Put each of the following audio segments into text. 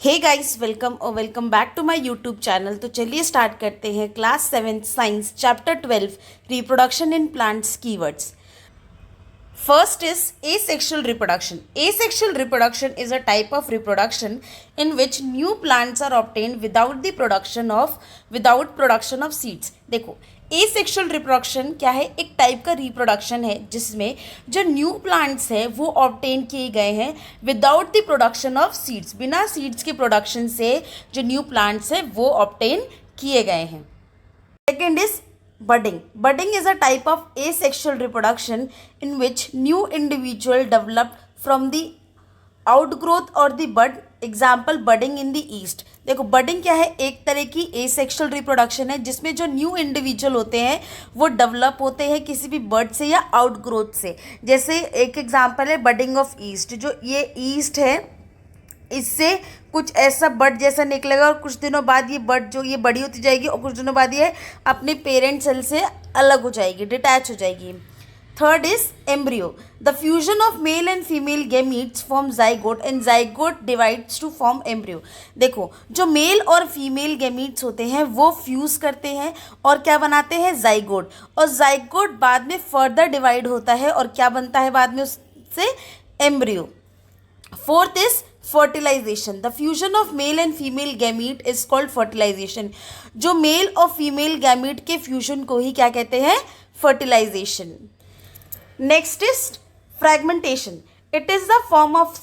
Hey guys, welcome back to my YouTube channel. तो चलिए start करते हैं class 7 science chapter 12 reproduction in plants keywords. First is asexual reproduction. Asexual reproduction is a type of reproduction in which new plants are obtained without production of seeds. देखो, asexual reproduction क्या है? एक type का reproduction है जिसमें जो new plants है वो ऑब्टेन किए गए हैं without the production of seeds. बिना सीड्स के प्रोडक्शन से जो न्यू प्लांट्स है वो ऑब्टेन किए गए हैं। Second is budding. Budding is a type of asexual reproduction in which new individual developed from the outgrowth or the bud. Example, budding in the east. देखो, budding क्या है? एक तरह की asexual reproduction है जिसमें जो new individual होते हैं वो develop होते हैं किसी भी bud से या outgrowth से। जैसे एक example है budding of east, जो ये east है इससे कुछ ऐसा बड जैसा निकलेगा और कुछ दिनों बाद ये बड जो ये बड़ी होती जाएगी और कुछ दिनों बाद ये अपने पेरेंट सेल से अलग हो जाएगी, डिटैच हो जाएगी। Third is embryo. The fusion of male and female gametes form zygote and zygote divides to form embryo. देखो, जो मेल और फीमेल गैमीट्स होते हैं वो फ्यूज करते हैं और क्या बनाते हैं? जाइगोट। और जाइगोट बाद में फर्दर डिवाइड होता है और क्या बनता है बाद में उससे? Embryo. Fourth is fertilization. The fusion of male and female gamete is called fertilization. जो मेल और फीमेल गैमीट के फ्यूजन को ही क्या कहते हैं? Fertilization. Next is fragmentation. It is the form of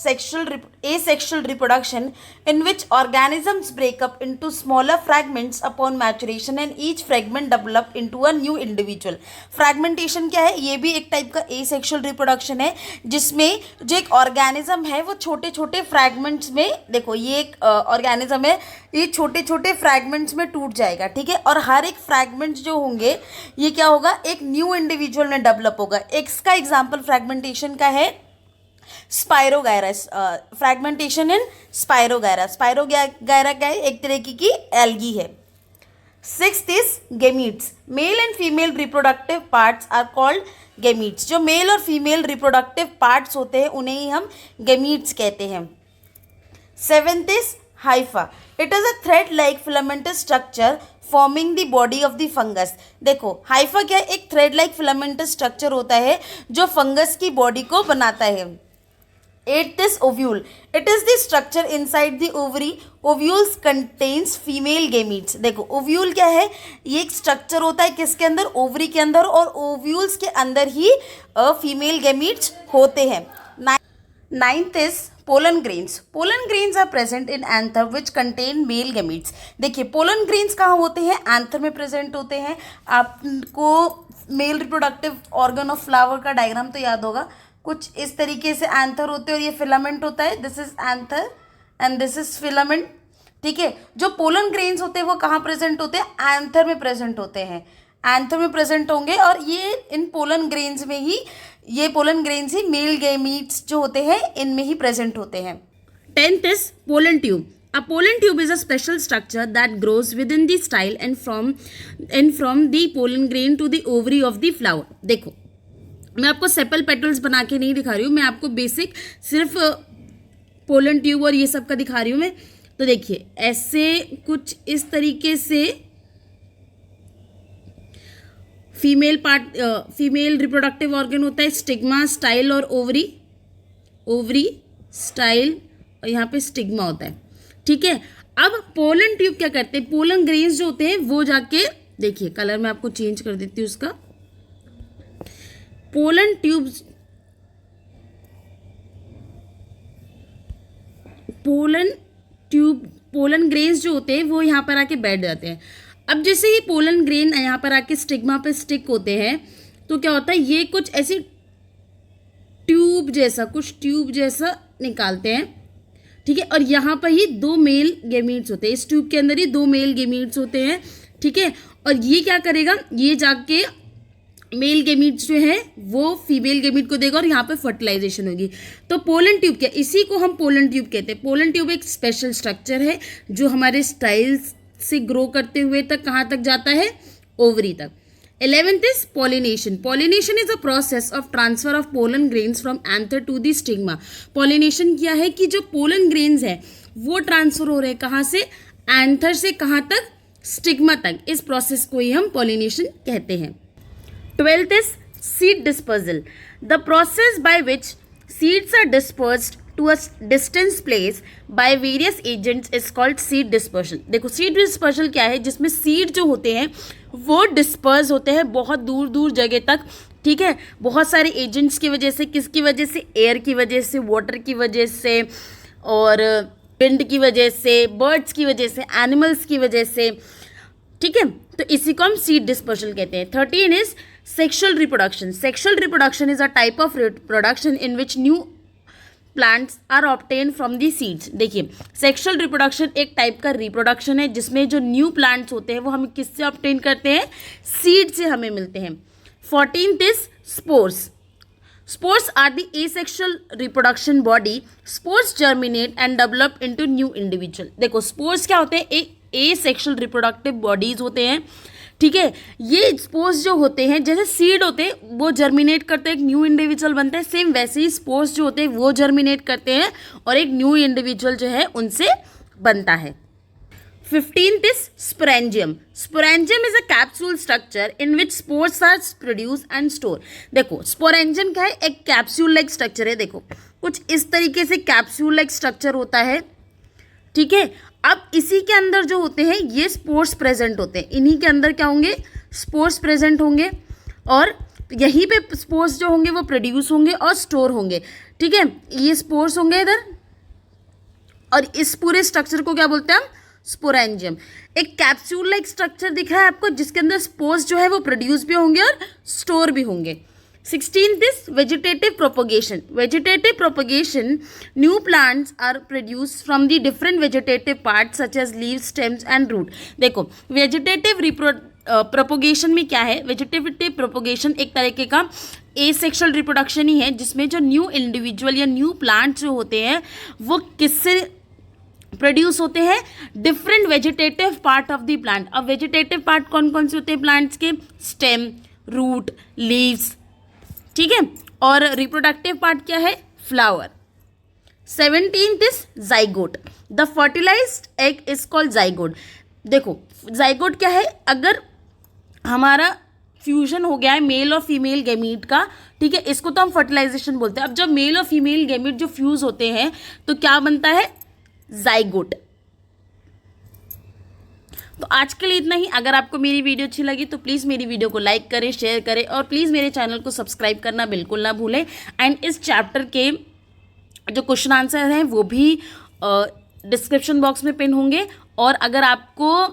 asexual reproduction in which organisms break up into smaller fragments upon maturation and each fragment develop into a new individual. Fragmentation क्या है? ये भी एक टाइप का asexual reproduction है जिसमें जो एक organism है वो छोटे छोटे fragments में, देखो ये एक organism है, ये छोटे छोटे fragments में टूट जाएगा, ठीक है। और हर एक fragments जो होंगे ये क्या होगा? एक new individual में develop होगा। इसका example fragmentation का है spirogyra. Fragmentation in spirogyra. Spirogyra क्या है? एक तरह की एल्गी है। Sixth is gametes. Male and female reproductive parts are called gametes. जो मेल और फीमेल रिप्रोडक्टिव पार्ट्स होते हैं उन्हें ही हम गेमीट्स कहते हैं। Seventh is hypha. It is a thread like filamentous structure forming the body of the fungus. देखो, हाइफा क्या है? एक थ्रेड लाइक फिलामेंटस स्ट्रक्चर होता है जो फंगस की बॉडी को बनाता है। Eighth is ovule. It is the structure inside the ovary. Ovules contains female gametes. देखो, ovule क्या है? ये एक स्ट्रक्चर होता है किसके अंदर? ओवरी के अंदर, और ओव्यूल्स के अंदर ही फीमेल गैमीट्स होते हैं। Ninth is pollen grains. Pollen grains are present in anther which contain male gametes. देखिए, पोलन ग्रेन्स कहाँ होते हैं? एंथर में प्रेजेंट होते हैं। आपको male reproductive organ of flower का डायग्राम तो याद होगा, कुछ इस तरीके से एंथर होते हैं और ये फिलामेंट होता है। This is anther and this is filament, ठीक है। जो पोलन ग्रेन्स होते हैं वो कहाँ प्रेजेंट होते हैं? एंथर में प्रेजेंट होते हैं। एंथर में प्रेजेंट होंगे और ये इन पोलन ग्रेन्स में ही, ये पोलन ग्रेन्स ही मेल गैमीट्स जो होते हैं इनमें ही प्रेजेंट होते हैं। Tenth is pollen tube. A pollen tube is a special structure that grows within the style and from the pollen grain to the ovary of the flower. देखो, मैं आपको sepal petals बना के नहीं दिखा रही हूँ, मैं आपको बेसिक सिर्फ पोलन ट्यूब और ये सब का दिखा रही हूँ मैं। तो देखिए, ऐसे कुछ इस तरीके से फीमेल रिप्रोडक्टिव ऑर्गन होता है, स्टिग्मा, स्टाइल और ओवरी, स्टाइल और यहाँ पे स्टिग्मा होता है, ठीक है। अब पोलन ट्यूब क्या करते हैं? पोलन ग्रेन्स जो होते हैं वो जाके, देखिए कलर मैं आपको चेंज कर देती हूँ उसका। पोलन ग्रेन्स जो होते हैं वो यहाँ पर आके बैठ जाते हैं। अब जैसे ये पोलन ग्रेन यहाँ पर आके स्टिग्मा पे स्टिक होते हैं तो क्या होता है? ये कुछ ऐसी ट्यूब जैसा निकालते हैं, ठीक है। और यहाँ पर ही दो मेल गैमीट्स होते हैं, इस ट्यूब के अंदर ही दो मेल गैमीट्स होते हैं, ठीक है। और ये क्या करेगा? ये जाके मेल गैमीट्स जो है वो फीमेल गैमीट को देगा और यहाँ पे फर्टिलाइजेशन होगी। तो पोलन ट्यूब क्या? इसी को हम पोलन ट्यूब कहते हैं। पोलन ट्यूब एक स्पेशल स्ट्रक्चर है जो हमारे स्टाइल्स से ग्रो करते हुए तक कहाँ तक जाता है? ओवरी तक। 11th is pollination. Pollination is a process of transfer of pollen grains from anther to the stigma. Pollination क्या है कि जो pollen grains है वो ट्रांसफर हो रहे हैं कहाँ से, एंथर से कहाँ तक, स्टिग्मा तक. इस प्रोसेस को ही हम pollination कहते हैं. 12th is seed dispersal. The process by which seeds are dispersed to a distant place by various agents is called seed dispersal. देखो seed dispersal क्या है, जिसमें seed जो होते हैं वो डिस्पर्स होते हैं बहुत दूर दूर जगह तक. ठीक है, बहुत सारे एजेंट्स की वजह से. किसकी वजह से? एयर की वजह से, वाटर की वजह से, और विंड की वजह से, बर्ड्स की वजह से, एनिमल्स की वजह से. ठीक है, तो इसी को हम सीड डिस्पर्सल कहते हैं. 13 is sexual reproduction. Sexual reproduction is a type of reproduction in which new plants are obtain from the seeds. देखिए, सेक्शुअल रिप्रोडक्शन एक टाइप का रिप्रोडक्शन है जिसमें जो न्यू प्लांट्स होते हैं वो हम किससे ऑब्टेन करते हैं? सीड से हमें मिलते हैं. 14th is spores. Spores are the asexual reproduction body. Spores germinate and develop into new individual. देखो, स्पोर्स क्या होते हैं? एक एसेक्सुअल रिप्रोडक्टिव बॉडीज होते हैं. ठीक है, ये स्पोर्स जो होते हैं जैसे सीड होते हैं वो जर्मिनेट करते हैं, एक न्यू इंडिविजुअल बनते हैं. सेम वैसे ही स्पोर्स जो होते हैं वो जर्मिनेट करते हैं और एक न्यू इंडिविजुअल जो है उनसे बनता है. 15th is sporangium. Sporangium is a capsule structure in which spores are produce and store. देखो, स्पोरेंजियम क्या है? एक कैप्सूल लाइक स्ट्रक्चर है. देखो, कुछ इस तरीके से कैप्सूल लाइक स्ट्रक्चर होता है. ठीक है, अब इसी के अंदर जो होते हैं ये स्पोर्स प्रेजेंट होते हैं. इन्हीं के अंदर क्या होंगे? स्पोर्स प्रेजेंट होंगे और यहीं पे स्पोर्स जो होंगे वो प्रोड्यूस होंगे और स्टोर होंगे. ठीक है, ये स्पोर्स होंगे इधर और इस पूरे स्ट्रक्चर को क्या बोलते हैं हम? स्पोरेंजियम. एक कैप्सूल लाइक स्ट्रक्चर दिख रहा है आपको जिसके अंदर स्पोर्स जो है वो प्रोड्यूस भी होंगे और स्टोर भी होंगे. 16th is vegetative propagation. Vegetative propagation, new plants are produced from the different vegetative parts such as leaves, stems and root. देखो, vegetative propagation में क्या है? Vegetative propagation एक तरीके का asexual reproduction ही है जिसमें जो न्यू इंडिविजुअल या न्यू प्लांट जो होते हैं वो किससे प्रोड्यूस होते हैं? Different vegetative part of the plant. अब वेजिटेटिव पार्ट कौन कौन से होते हैं प्लांट्स के? Stem, root, leaves. ठीक है, और रिप्रोडक्टिव पार्ट क्या है? Flower. 17th is zygote. The fertilized egg is called zygote. देखो, जाइगोट क्या है? अगर हमारा फ्यूजन हो गया है मेल और फीमेल गैमीट का, ठीक है, इसको तो हम फर्टिलाइजेशन बोलते हैं. अब जब मेल और फीमेल गैमीट जो फ्यूज होते हैं तो क्या बनता है? जाइगोट. तो आज के लिए इतना ही. अगर आपको मेरी वीडियो अच्छी लगी तो प्लीज़ मेरी वीडियो को लाइक करें, शेयर करें और प्लीज़ मेरे चैनल को सब्सक्राइब करना बिल्कुल ना भूलें. एंड इस चैप्टर के जो क्वेश्चन आंसर हैं वो भी डिस्क्रिप्शन बॉक्स में पिन होंगे. और अगर आपको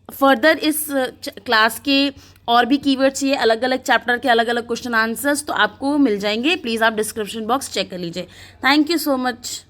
फर्दर इस क्लास के और भी कीवर्ड चाहिए, अलग अलग चैप्टर के अलग अलग क्वेश्चन आंसर्स, तो आपको मिल जाएंगे. प्लीज़ आप डिस्क्रिप्शन बॉक्स चेक कर लीजिए. Thank you so much.